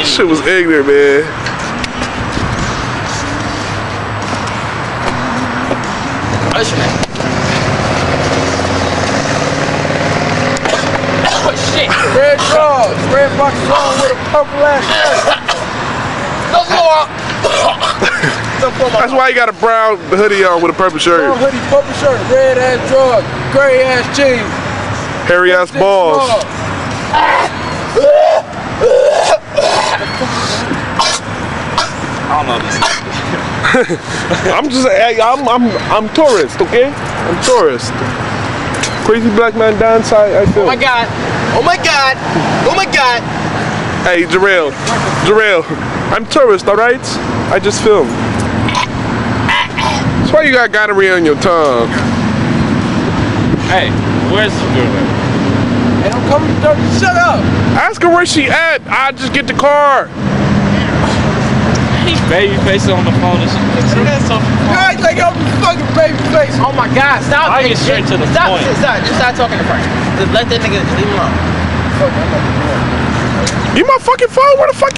Shit was ignorant, man. What's your name? Oh shit! Red drawers, red box on with a purple ass shirt. That's why you got a brown hoodie on with a purple shirt. Brown hoodie, purple shirt, red ass drawers, gray ass jeans, Hairy ass balls. I don't know this. I'm tourist, okay? I'm tourist. Crazy black man downside, I feel. Oh my god! Oh my god! Oh my god! Hey, Jarrell, I'm tourist, alright? I just filmed. That's why you got gonorrhea on your tongue. Hey, where's the girl? Hey, don't come dirty. Shut up. Ask her where she at. I just get the car. He's baby facing on the phone and shit. That's so Guys, like your fucking baby face. Oh my god! Stop! I get straight to the stop, point. Stop! Just stop talking to Frank. Just let that nigga leave him alone. You my fucking phone? Where the fuck?